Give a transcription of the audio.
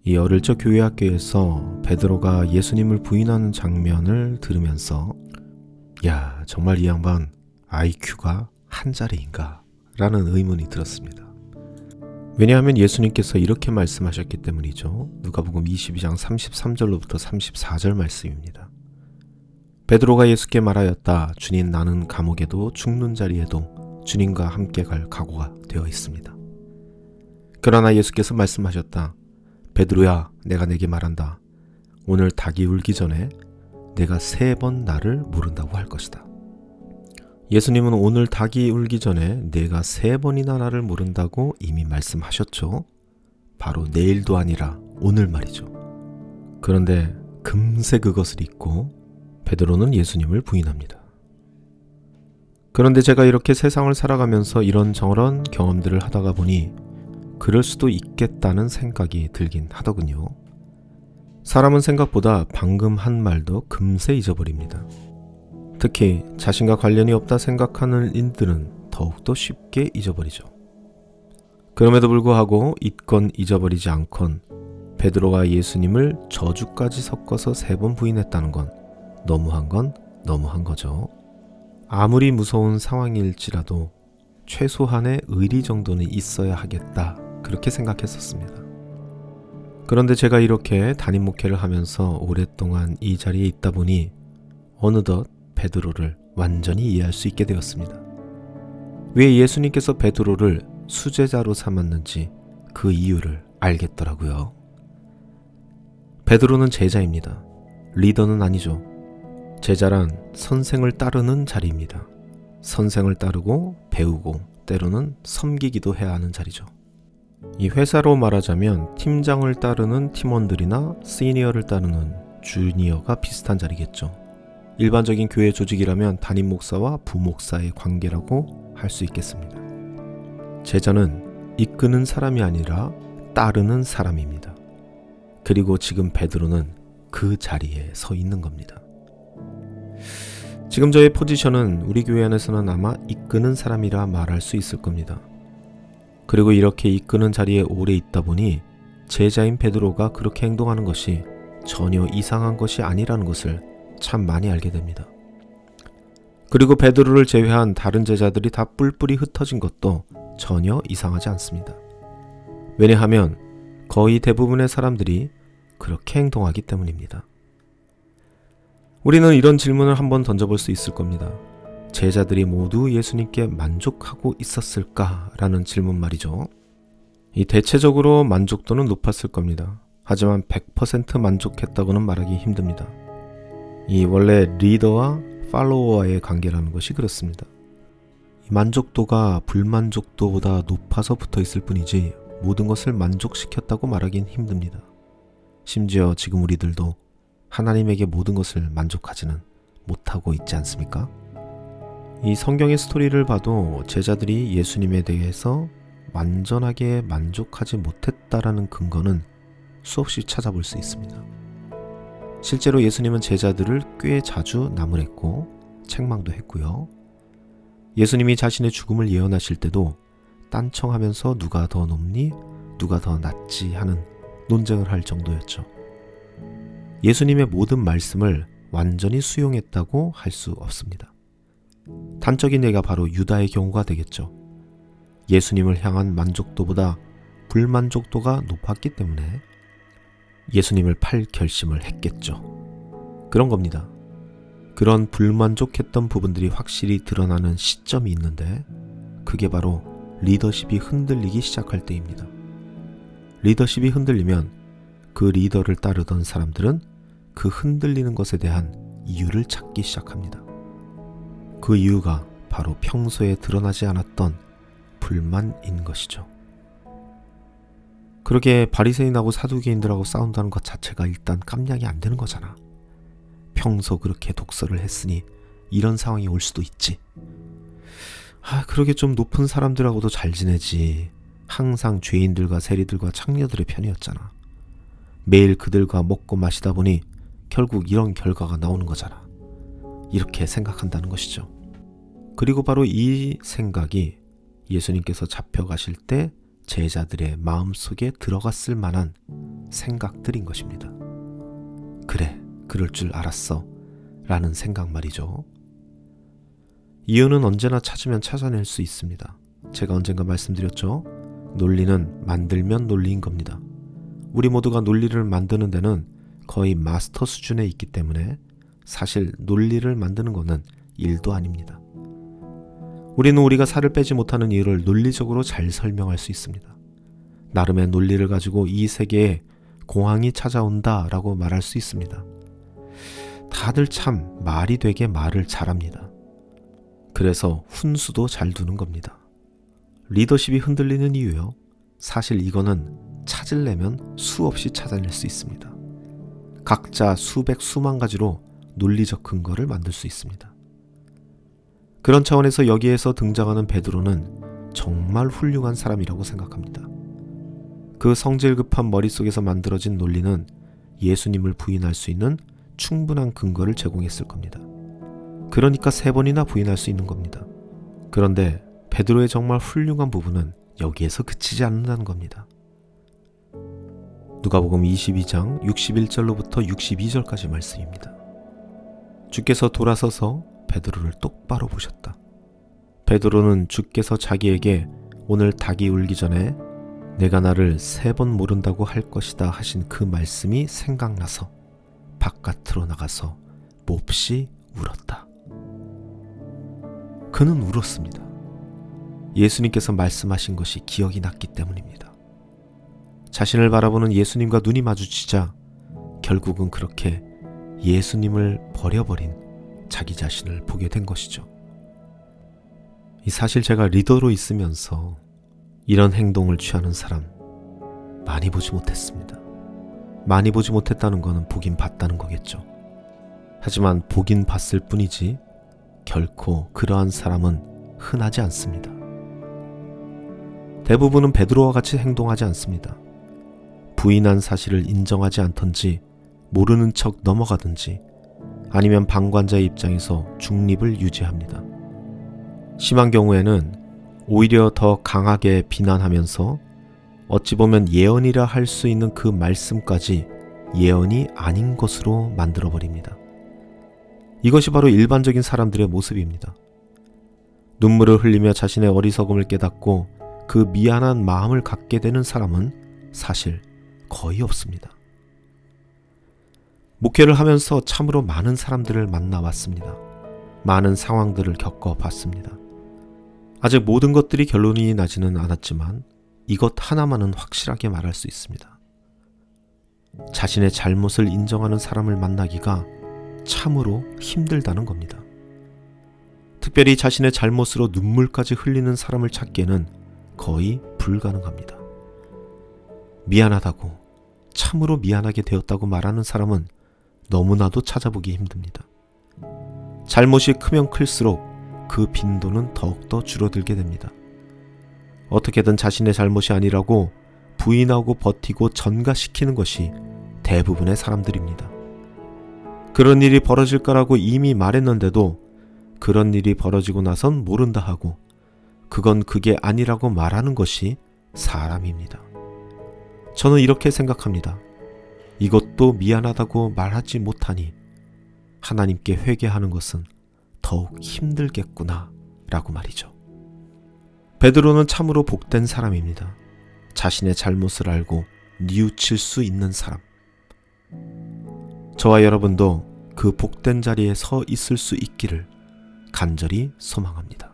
이 어릴 적 교회 학교에서 베드로가 예수님을 부인하는 장면을 들으면서 야, 정말 이 양반 IQ가 한 자리인가? 라는 의문이 들었습니다. 왜냐하면 예수님께서 이렇게 말씀하셨기 때문이죠. 누가복음 22장 33절로부터 34절 말씀입니다. 베드로가 예수께 말하였다. 주님, 나는 감옥에도 죽는 자리에도 주님과 함께 갈 각오가 되어 있습니다. 그러나 예수께서 말씀하셨다. 베드로야, 내가 내게 말한다. 오늘 닭이 울기 전에 내가 3번 나를 모른다고 할 것이다. 예수님은 오늘 닭이 울기 전에 내가 3번이나 나를 모른다고 이미 말씀하셨죠. 바로 내일도 아니라 오늘 말이죠. 그런데 금세 그것을 잊고 베드로는 예수님을 부인합니다. 그런데 제가 이렇게 세상을 살아가면서 이런저런 경험들을 하다가 보니 그럴 수도 있겠다는 생각이 들긴 하더군요. 사람은 생각보다 방금 한 말도 금세 잊어버립니다. 특히 자신과 관련이 없다 생각하는 인들은 더욱더 쉽게 잊어버리죠. 그럼에도 불구하고 잊건 잊어버리지 않건 베드로가 예수님을 저주까지 섞어서 3번 부인했다는 건 너무한 거죠. 아무리 무서운 상황일지라도 최소한의 의리 정도는 있어야 하겠다, 그렇게 생각했었습니다. 그런데 제가 이렇게 담임 목회를 하면서 오랫동안 이 자리에 있다 보니 어느덧 베드로를 완전히 이해할 수 있게 되었습니다. 왜 예수님께서 베드로를 수제자로 삼았는지 그 이유를 알겠더라고요. 베드로는 제자입니다. 리더는 아니죠. 제자란 선생을 따르는 자리입니다. 선생을 따르고 배우고 때로는 섬기기도 해야 하는 자리죠. 이 회사로 말하자면 팀장을 따르는 팀원들이나 시니어를 따르는 주니어가 비슷한 자리겠죠. 일반적인 교회 조직이라면 담임 목사와 부목사의 관계라고 할 수 있겠습니다. 제자는 이끄는 사람이 아니라 따르는 사람입니다. 그리고 지금 베드로는 그 자리에 서 있는 겁니다. 지금 저의 포지션은 우리 교회 안에서는 아마 이끄는 사람이라 말할 수 있을 겁니다. 그리고 이렇게 이끄는 자리에 오래 있다 보니 제자인 베드로가 그렇게 행동하는 것이 전혀 이상한 것이 아니라는 것을 참 많이 알게 됩니다. 그리고 베드로를 제외한 다른 제자들이 다 뿔뿔이 흩어진 것도 전혀 이상하지 않습니다. 왜냐하면 거의 대부분의 사람들이 그렇게 행동하기 때문입니다. 우리는 이런 질문을 한번 던져볼 수 있을 겁니다. 제자들이 모두 예수님께 만족하고 있었을까라는 질문 말이죠. 이 대체적으로 만족도는 높았을 겁니다. 하지만 100% 만족했다고는 말하기 힘듭니다. 이 원래 리더와 팔로워와의 관계라는 것이 그렇습니다. 이 만족도가 불만족도보다 높아서 붙어 있을 뿐이지 모든 것을 만족시켰다고 말하긴 힘듭니다. 심지어 지금 우리들도 하나님에게 모든 것을 만족하지는 못하고 있지 않습니까? 이 성경의 스토리를 봐도 제자들이 예수님에 대해서 완전하게 만족하지 못했다라는 근거는 수없이 찾아볼 수 있습니다. 실제로 예수님은 제자들을 꽤 자주 나무랬고 책망도 했고요. 예수님이 자신의 죽음을 예언하실 때도 딴청하면서 누가 더 높니? 누가 더 낫지? 하는 논쟁을 할 정도였죠. 예수님의 모든 말씀을 완전히 수용했다고 할 수 없습니다. 단적인 예가 바로 유다의 경우가 되겠죠. 예수님을 향한 만족도보다 불만족도가 높았기 때문에 예수님을 팔 결심을 했겠죠. 그런 겁니다. 그런 불만족했던 부분들이 확실히 드러나는 시점이 있는데 그게 바로 리더십이 흔들리기 시작할 때입니다. 리더십이 흔들리면 그 리더를 따르던 사람들은 그 흔들리는 것에 대한 이유를 찾기 시작합니다. 그 이유가 바로 평소에 드러나지 않았던 불만인 것이죠. 그렇게 바리새인하고 사두개인들하고 싸운다는 것 자체가 일단 깜냥이 안 되는 거잖아. 평소 그렇게 독설을 했으니 이런 상황이 올 수도 있지. 그러게 좀 높은 사람들하고도 잘 지내지. 항상 죄인들과 세리들과 창녀들의 편이었잖아. 매일 그들과 먹고 마시다 보니 결국 이런 결과가 나오는 거잖아. 이렇게 생각한다는 것이죠. 그리고 바로 이 생각이 예수님께서 잡혀가실 때 제자들의 마음속에 들어갔을 만한 생각들인 것입니다. 그래, 그럴 줄 알았어 라는 생각 말이죠. 이유는 언제나 찾으면 찾아낼 수 있습니다. 제가 언젠가 말씀드렸죠. 논리는 만들면 논리인 겁니다. 우리 모두가 논리를 만드는 데는 거의 마스터 수준에 있기 때문에 사실 논리를 만드는 것은 일도 아닙니다. 우리는 우리가 살을 빼지 못하는 이유를 논리적으로 잘 설명할 수 있습니다. 나름의 논리를 가지고 이 세계에 공황이 찾아온다 라고 말할 수 있습니다. 다들 참 말이 되게 말을 잘합니다. 그래서 훈수도 잘 두는 겁니다. 리더십이 흔들리는 이유요. 사실 이거는 찾으려면 수없이 찾아낼 수 있습니다. 각자 수백 수만 가지로 논리적 근거를 만들 수 있습니다. 그런 차원에서 여기에서 등장하는 베드로는 정말 훌륭한 사람이라고 생각합니다. 그 성질 급한 머릿속에서 만들어진 논리는 예수님을 부인할 수 있는 충분한 근거를 제공했을 겁니다. 그러니까 3번이나 부인할 수 있는 겁니다. 그런데 베드로의 정말 훌륭한 부분은 여기에서 그치지 않는다는 겁니다. 누가복음 22장 61절로부터 62절까지 말씀입니다. 주께서 돌아서서 베드로를 똑바로 보셨다. 베드로는 주께서 자기에게 오늘 닭이 울기 전에 내가 나를 3번 모른다고 할 것이다 하신 그 말씀이 생각나서 바깥으로 나가서 몹시 울었다. 그는 울었습니다. 예수님께서 말씀하신 것이 기억이 났기 때문입니다. 자신을 바라보는 예수님과 눈이 마주치자 결국은 그렇게 예수님을 버려버린 자기 자신을 보게 된 것이죠. 사실 제가 리더로 있으면서 이런 행동을 취하는 사람 많이 보지 못했습니다. 많이 보지 못했다는 것은 보긴 봤다는 거겠죠. 하지만 보긴 봤을 뿐이지 결코 그러한 사람은 흔하지 않습니다. 대부분은 베드로와 같이 행동하지 않습니다. 부인한 사실을 인정하지 않던지 모르는 척 넘어가든지 아니면 방관자의 입장에서 중립을 유지합니다. 심한 경우에는 오히려 더 강하게 비난하면서 어찌 보면 예언이라 할 수 있는 그 말씀까지 예언이 아닌 것으로 만들어버립니다. 이것이 바로 일반적인 사람들의 모습입니다. 눈물을 흘리며 자신의 어리석음을 깨닫고 그 미안한 마음을 갖게 되는 사람은 사실 거의 없습니다. 목회를 하면서 참으로 많은 사람들을 만나왔습니다. 많은 상황들을 겪어봤습니다. 아직 모든 것들이 결론이 나지는 않았지만 이것 하나만은 확실하게 말할 수 있습니다. 자신의 잘못을 인정하는 사람을 만나기가 참으로 힘들다는 겁니다. 특별히 자신의 잘못으로 눈물까지 흘리는 사람을 찾기에는 거의 불가능합니다. 미안하다고, 참으로 미안하게 되었다고 말하는 사람은 너무나도 찾아보기 힘듭니다. 잘못이 크면 클수록 그 빈도는 더욱더 줄어들게 됩니다. 어떻게든 자신의 잘못이 아니라고 부인하고 버티고 전가시키는 것이 대부분의 사람들입니다. 그런 일이 벌어질 거라고 이미 말했는데도 그런 일이 벌어지고 나선 모른다 하고 그건 그게 아니라고 말하는 것이 사람입니다. 저는 이렇게 생각합니다. 이것도 미안하다고 말하지 못하니 하나님께 회개하는 것은 더욱 힘들겠구나 라고 말이죠. 베드로는 참으로 복된 사람입니다. 자신의 잘못을 알고 뉘우칠 수 있는 사람. 저와 여러분도 그 복된 자리에 서 있을 수 있기를 간절히 소망합니다.